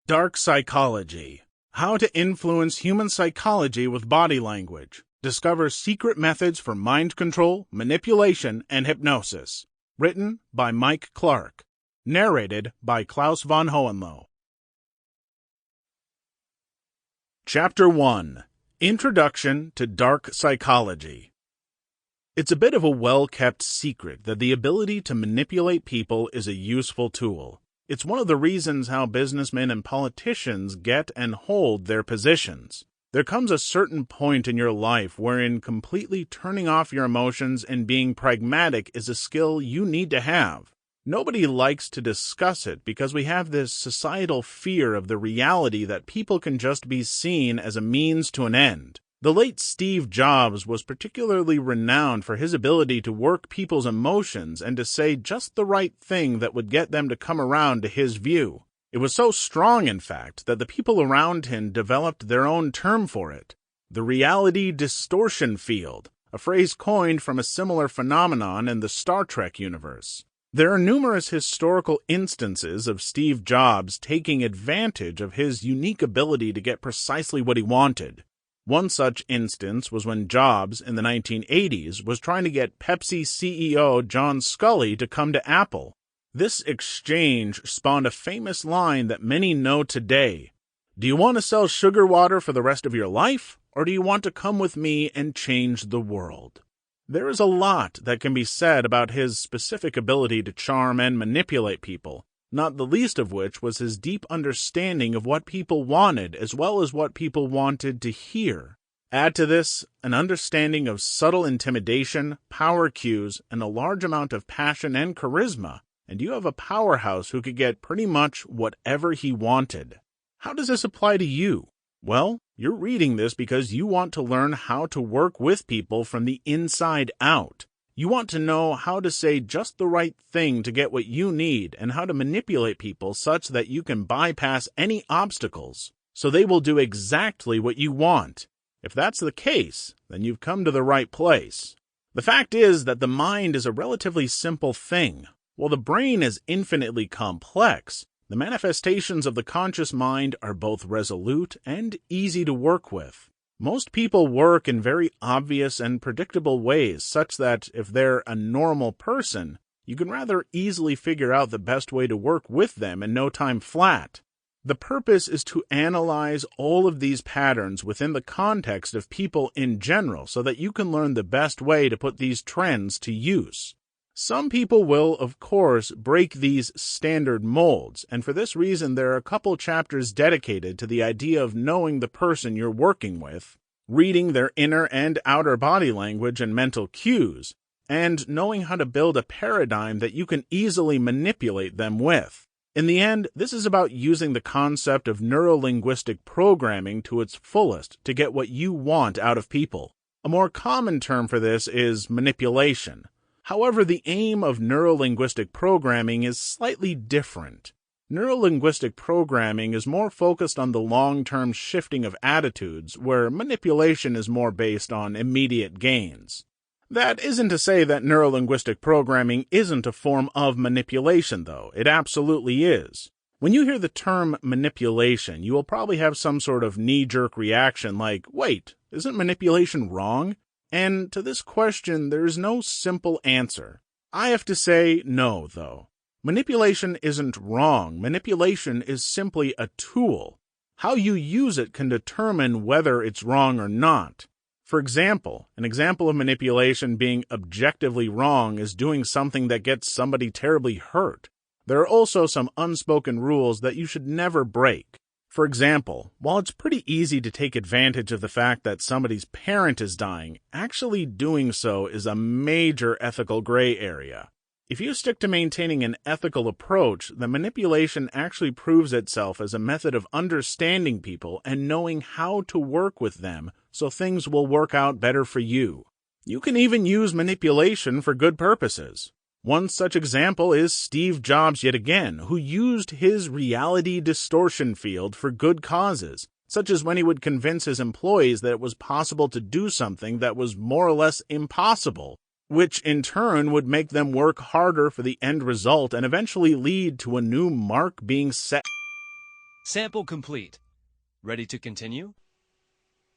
Dark Psychology: How to Influence Human Psychology with Body Language. Discover secret methods for mind control, manipulation, and hypnosis. Written by Clarke. Narrated by Klaus von Hohenloe. Chapter 1. Introduction to Dark Psychology. It's a bit of a well-kept secret that the ability to manipulate people is a useful tool. It's one of the reasons how businessmen and politicians get and hold their positions. There comes a certain point in your life wherein completely turning off your emotions and being pragmatic is a skill you need to have. Nobody likes to discuss it because we have this societal fear of the reality that people can just be seen as a means to an end. The late Steve Jobs was particularly renowned for his ability to work people's emotions and to say just the right thing that would get them to come around to his view. It was so strong, in fact, that the people around him developed their own term for it: the reality distortion field, a phrase coined from a similar phenomenon in the Star Trek universe. There are numerous historical instances of Steve Jobs taking advantage of his unique ability to get precisely what he wanted. One such instance was when Jobs, in the 1980s, was trying to get Pepsi CEO John Sculley to come to Apple. This exchange spawned a famous line that many know today: "Do you want to sell sugar water for the rest of your life, or do you want to come with me and change the world?" There is a lot that can be said about his specific ability to charm and manipulate people, not the least of which was his deep understanding of what people wanted as well as what people wanted to hear. Add to this an understanding of subtle intimidation, power cues, and a large amount of passion and charisma, and you have a powerhouse who could get pretty much whatever he wanted. How does this apply to you? Well, you're reading this because you want to learn how to work with people from the inside out. You want to know how to say just the right thing to get what you need and how to manipulate people such that you can bypass any obstacles, so they will do exactly what you want. If that's the case, then you've come to the right place. The fact is that the mind is a relatively simple thing. While the brain is infinitely complex, the manifestations of the conscious mind are both resolute and easy to work with. Most people work in very obvious and predictable ways, such that if they're a normal person, you can rather easily figure out the best way to work with them in no time flat. The purpose is to analyze all of these patterns within the context of people in general so that you can learn the best way to put these trends to use. Some people will, of course, break these standard molds, and for this reason there are a couple chapters dedicated to the idea of knowing the person you're working with, reading their inner and outer body language and mental cues, and knowing how to build a paradigm that you can easily manipulate them with. In the end, this is about using the concept of neuro-linguistic programming to its fullest to get what you want out of people. A more common term for this is manipulation. However, the aim of neuro-linguistic programming is slightly different. Neuro-linguistic programming is more focused on the long-term shifting of attitudes, where manipulation is more based on immediate gains. That isn't to say that neuro-linguistic programming isn't a form of manipulation, though. It absolutely is. When you hear the term manipulation, you will probably have some sort of knee-jerk reaction like, wait, isn't manipulation wrong? And to this question, there is no simple answer. I have to say no, though. Manipulation isn't wrong. Manipulation is simply a tool. How you use it can determine whether it's wrong or not. For example, an example of manipulation being objectively wrong is doing something that gets somebody terribly hurt. There are also some unspoken rules that you should never break. For example, while it's pretty easy to take advantage of the fact that somebody's parent is dying, actually doing so is a major ethical gray area. If you stick to maintaining an ethical approach, the manipulation actually proves itself as a method of understanding people and knowing how to work with them so things will work out better for you. You can even use manipulation for good purposes. One such example is Steve Jobs yet again, who used his reality distortion field for good causes, such as when he would convince his employees that it was possible to do something that was more or less impossible, which in turn would make them work harder for the end result and eventually lead to a new mark being set. Sample complete. Ready to continue?